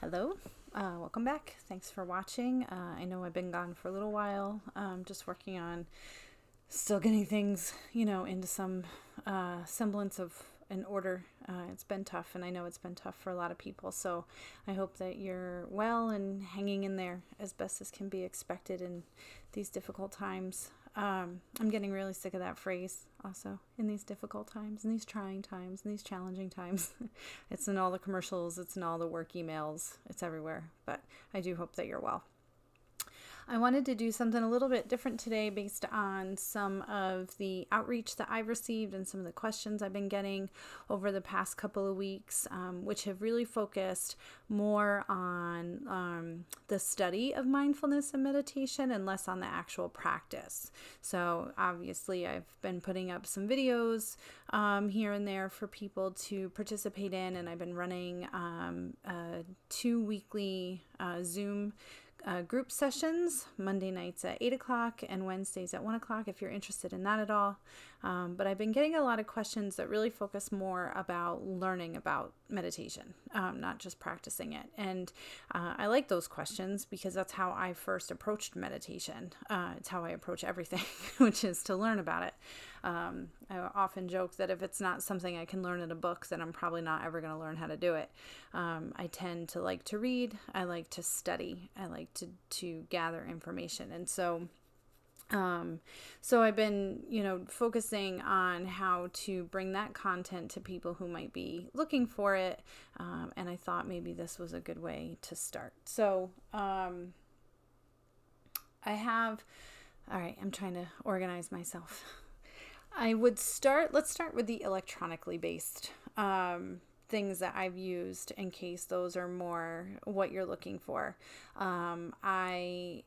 Hello, welcome back. Thanks for watching. I know I've been gone for a little while, just working on still getting things, into some semblance of an order. It's been tough, and I know it's been tough for a lot of people. So I hope that you're well and hanging in there as best as can be expected in these difficult times. I'm getting really sick of that phrase also in these difficult times, in these trying times, in these challenging times. It's in all the commercials, it's in all the work emails, it's everywhere. But I do hope that you're well. I wanted to do something a little bit different today based on some of the outreach that I've received and some of the questions I've been getting over the past couple of weeks, which have really focused more on the study of mindfulness and meditation and less on the actual practice. So obviously I've been putting up some videos here and there for people to participate in, and I've been running 2 weekly Zoom group sessions, Monday nights at 8 o'clock and Wednesdays at 1 o'clock if you're interested in that at all. But I've been getting a lot of questions that really focus more about learning about meditation, not just practicing it. And I like those questions because that's how I first approached meditation. It's how I approach everything, which is to learn about it. I often joke that if it's not something I can learn in a book, then I'm probably not ever going to learn how to do it. I tend to like to read. I like to study. I like to gather information. And so I've been, focusing on how to bring that content to people who might be looking for it. And I thought maybe this was a good way to start. So, all right, I'm trying to organize myself. Let's start with the electronically based things that I've used in case those are more what you're looking for. I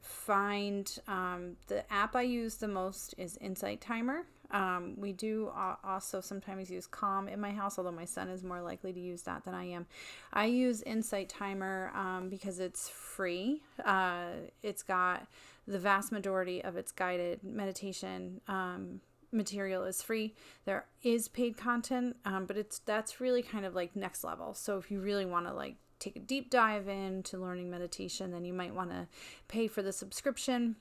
find the app I use the most is Insight Timer. We do also sometimes use Calm in my house, although my son is more likely to use that than I am. I use Insight Timer because it's free. It's got the vast majority of its guided meditation material is free. There is paid content, but that's really kind of like next level. So if you really want to take a deep dive into learning meditation, then you might want to pay for the subscription.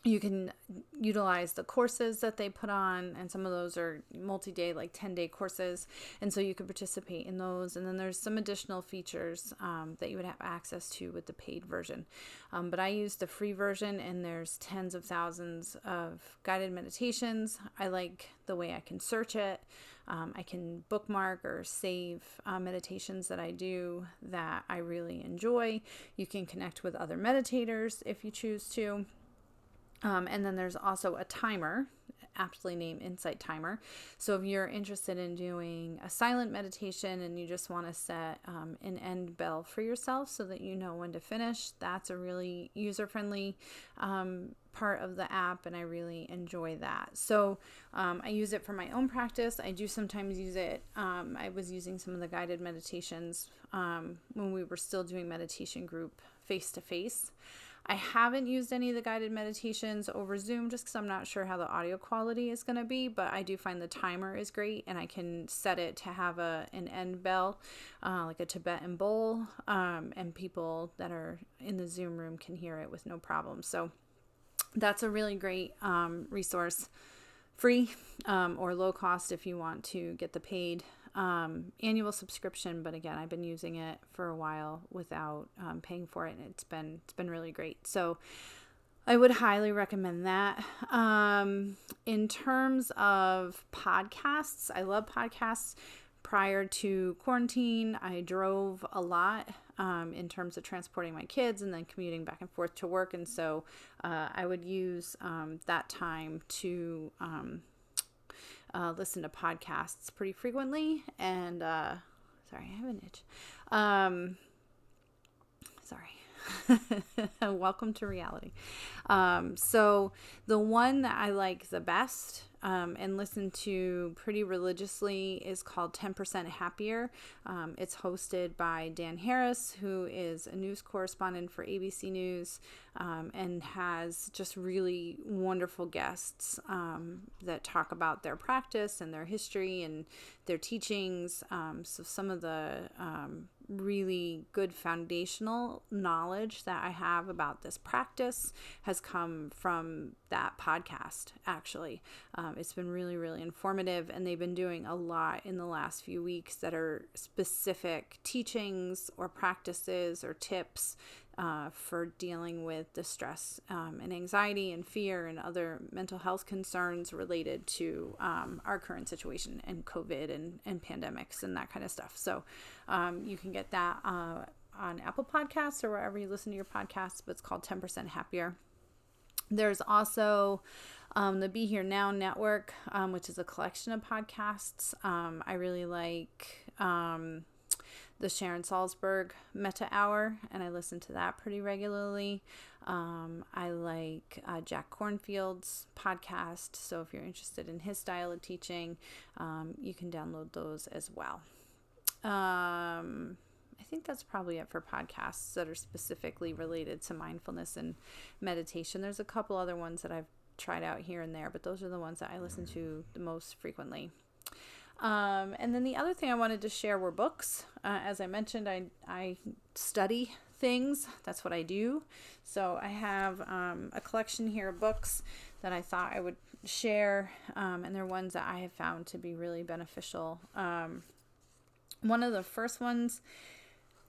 You can utilize the courses that they put on, and some of those are multi-day, 10-day courses, and so you could participate in those. And then there's some additional features that you would have access to with the paid version. But I use the free version, and there's tens of thousands of guided meditations. I like the way I can search it. I can bookmark or save meditations that I do that I really enjoy. You can connect with other meditators if you choose to. And then there's also a timer, aptly named Insight Timer. So if you're interested in doing a silent meditation and you just want to set an end bell for yourself so that you know when to finish, that's a really user-friendly part of the app, and I really enjoy that. So I use it for my own practice. I do sometimes use it. I was using some of the guided meditations when we were still doing meditation group face-to-face. I haven't used any of the guided meditations over Zoom just because I'm not sure how the audio quality is going to be, but I do find the timer is great, and I can set it to have an end bell, like a Tibetan bowl, and people that are in the Zoom room can hear it with no problem. So that's a really great resource, free or low cost if you want to get the paid annual subscription. But again, I've been using it for a while without paying for it, and it's been really great. So I would highly recommend that. In terms of podcasts, I love podcasts. Prior to quarantine, I drove a lot in terms of transporting my kids and then commuting back and forth to work. And so I would use that time to listen to podcasts pretty frequently. And sorry, I have an itch. Sorry. Welcome to reality. So the one that I like the best and listen to pretty religiously is called 10% Happier. It's hosted by Dan Harris, who is a news correspondent for ABC News, and has just really wonderful guests that talk about their practice and their history and their teachings. So some of the really good foundational knowledge that I have about this practice has come from that podcast, actually. It's been really, really informative, and they've been doing a lot in the last few weeks that are specific teachings or practices or tips for dealing with the stress and anxiety and fear and other mental health concerns related to our current situation and COVID and pandemics and that kind of stuff. So you can get that on Apple Podcasts or wherever you listen to your podcasts, but it's called 10% Happier. There's also the Be Here Now Network, which is a collection of podcasts. I really like the Sharon Salzberg Meta Hour, and I listen to that pretty regularly. I like Jack Kornfield's podcast, so if you're interested in his style of teaching, you can download those as well. I think that's probably it for podcasts that are specifically related to mindfulness and meditation. There's a couple other ones that I've tried out here and there, but those are the ones that I listen to the most frequently. And then the other thing I wanted to share were books. As I mentioned, I study things. That's what I do. So I have a collection here of books that I thought I would share, and they're ones that I have found to be really beneficial. One of the first ones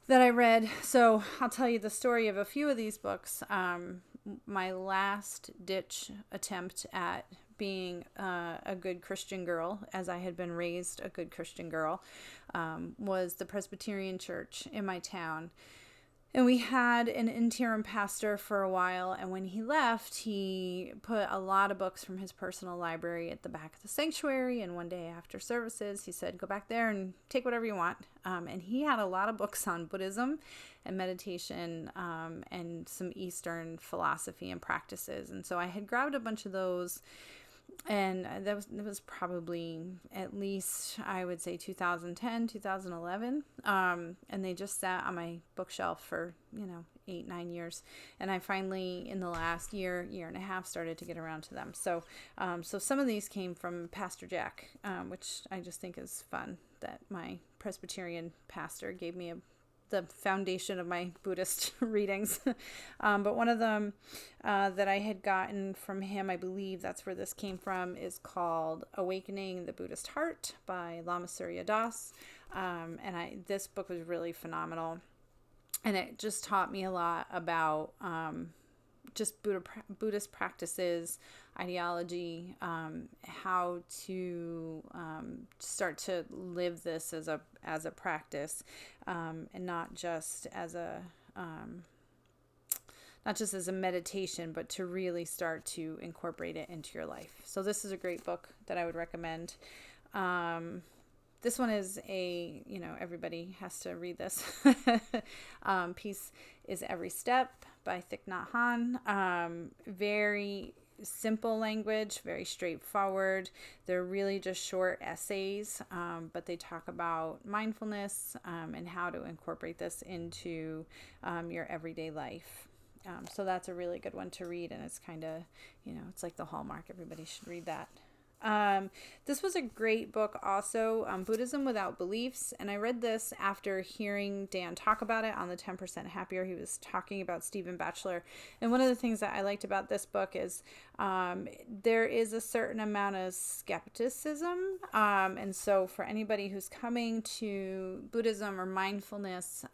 that I read, so I'll tell you the story of a few of these books. My last ditch attempt at being a good Christian girl, as I had been raised a good Christian girl, was the Presbyterian church in my town. And we had an interim pastor for a while, and when he left, he put a lot of books from his personal library at the back of the sanctuary, and one day after services, he said, go back there and take whatever you want. And he had a lot of books on Buddhism and meditation and some Eastern philosophy and practices. And so I had grabbed a bunch of those, and that was probably at least, I would say, 2010, 2011. And they just sat on my bookshelf for, 8-9 years. And I finally, in the last year and a half, started to get around to them. So some of these came from Pastor Jack, which I just think is fun that my Presbyterian pastor gave me the foundation of my Buddhist readings. But one of them that I had gotten from him, I believe that's where this came from, is called Awakening the Buddhist Heart by Lama Surya Das. And this book was really phenomenal. And it just taught me a lot about just Buddhist practices, ideology, how to start to live this as a practice, and not just as a meditation, but to really start to incorporate it into your life. So this is a great book that I would recommend. This one is everybody has to read this. Peace is Every Step by Thich Nhat Hanh. Very simple language, very straightforward. They're really just short essays, but they talk about mindfulness and how to incorporate this into your everyday life. So that's a really good one to read, and it's kind of, it's like the hallmark. Everybody should read that. This was a great book also, Buddhism Without Beliefs, and I read this after hearing Dan talk about it on the 10% Happier. He was talking about Stephen Batchelor, and one of the things that I liked about this book is there is a certain amount of skepticism, and so for anybody who's coming to Buddhism or mindfulness,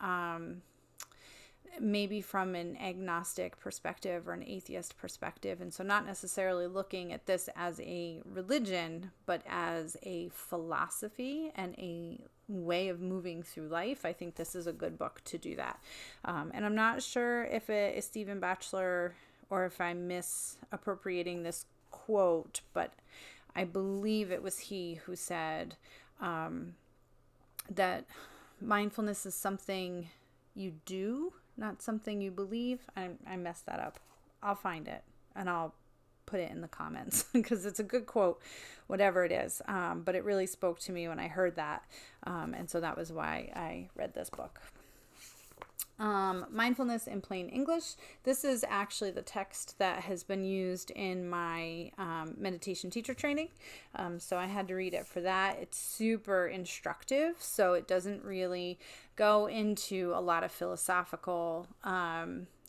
maybe from an agnostic perspective or an atheist perspective, and so not necessarily looking at this as a religion, but as a philosophy and a way of moving through life, I think this is a good book to do that. And I'm not sure if it is Stephen Batchelor or if I'm misappropriating this quote, but I believe it was he who said that mindfulness is something you do, not something you believe. I messed that up. I'll find it and I'll put it in the comments because it's a good quote, whatever it is. But it really spoke to me when I heard that. And so that was why I read this book. Mindfulness in Plain English. This is actually the text that has been used in my meditation teacher training. So I had to read it for that. It's super instructive, so it doesn't really go into a lot of philosophical.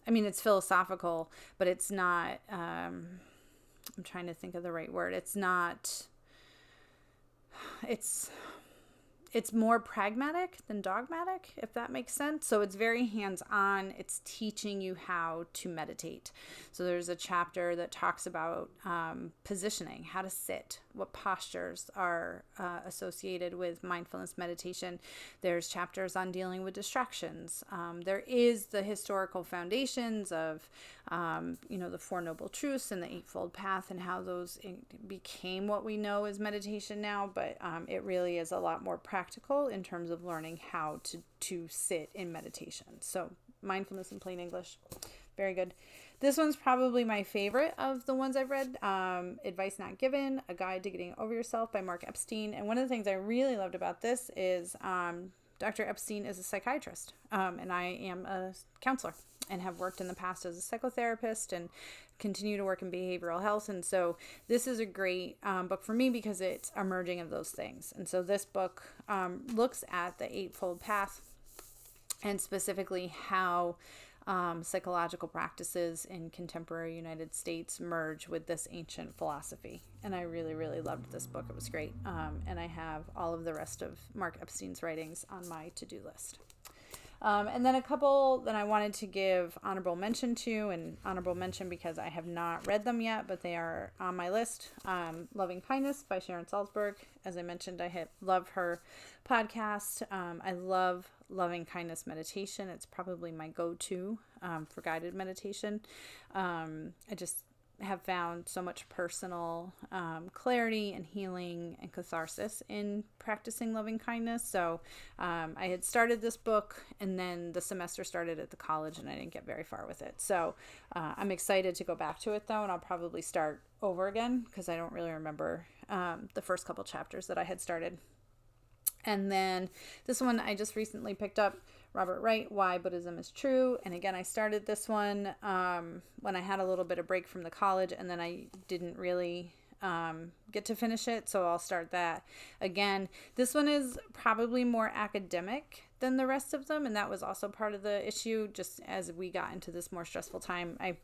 It's philosophical, but it's not. I'm trying to think of the right word. It's not. It's more pragmatic than dogmatic, if that makes sense. So it's very hands-on. It's teaching you how to meditate. So there's a chapter that talks about positioning, how to sit, what postures are associated with mindfulness meditation. There's chapters on dealing with distractions. There is the historical foundations of, the Four Noble Truths and the Eightfold Path and how those became what we know as meditation now. But it really is a lot more practical in terms of learning how to sit in meditation. So Mindfulness in Plain English, very good. This one's probably my favorite of the ones I've read. Advice Not Given, A Guide to Getting Over Yourself by Mark Epstein. And one of the things I really loved about this is Dr. Epstein is a psychiatrist, and I am a counselor and have worked in the past as a psychotherapist and continue to work in behavioral health. And so this is a great book for me because it's a merging of those things. And so this book looks at the Eightfold Path and specifically how psychological practices in contemporary United States merge with this ancient philosophy. And I really, really loved this book. It was great. And I have all of the rest of Mark Epstein's writings on my to-do list. And then a couple that I wanted to give honorable mention to, and honorable mention because I have not read them yet, but they are on my list. Loving Kindness by Sharon Salzberg. As I mentioned, I love her podcast. I love Loving Kindness meditation. It's probably my go-to for guided meditation. I just have found so much personal clarity and healing and catharsis in practicing loving kindness. So I had started this book, and then the semester started at the college and I didn't get very far with it. So I'm excited to go back to it though, and I'll probably start over again because I don't really remember the first couple chapters that I had started. And then this one I just recently picked up, Robert Wright, Why Buddhism is True. And again, I started this one when I had a little bit of break from the college, and then I didn't really get to finish it. So I'll start that again. This one is probably more academic than the rest of them. And that was also part of the issue. Just as we got into this more stressful time, I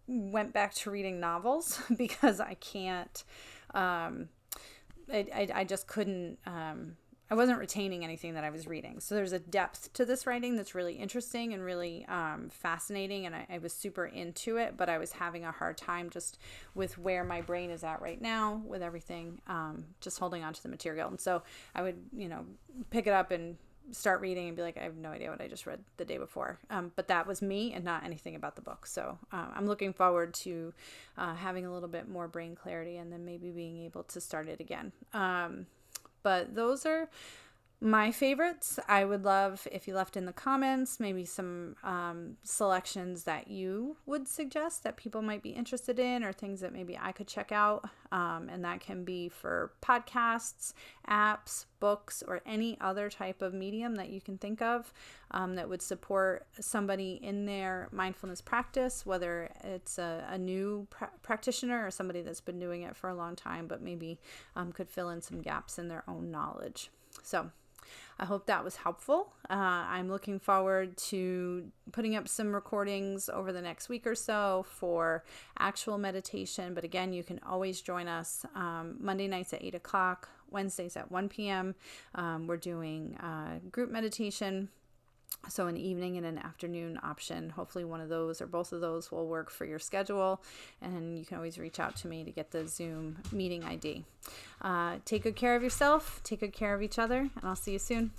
went back to reading novels because I can't, I just couldn't, I wasn't retaining anything that I was reading. So there's a depth to this writing that's really interesting and really fascinating. And I was super into it, but I was having a hard time just with where my brain is at right now with everything, just holding on to the material. And so I would, pick it up and start reading and be like, I have no idea what I just read the day before. But that was me and not anything about the book. So I'm looking forward to having a little bit more brain clarity and then maybe being able to start it again. But those are my favorites. I would love if you left in the comments maybe some selections that you would suggest that people might be interested in, or things that maybe I could check out. And that can be for podcasts, apps, books, or any other type of medium that you can think of that would support somebody in their mindfulness practice, whether it's a new practitioner or somebody that's been doing it for a long time, but maybe could fill in some gaps in their own knowledge. So I hope that was helpful. I'm looking forward to putting up some recordings over the next week or so for actual meditation. But again, you can always join us Monday nights at 8 o'clock, Wednesdays at 1 p.m. We're doing group meditation. So an evening and an afternoon option. Hopefully one of those or both of those will work for your schedule. And you can always reach out to me to get the Zoom meeting ID. Take good care of yourself. Take good care of each other. And I'll see you soon.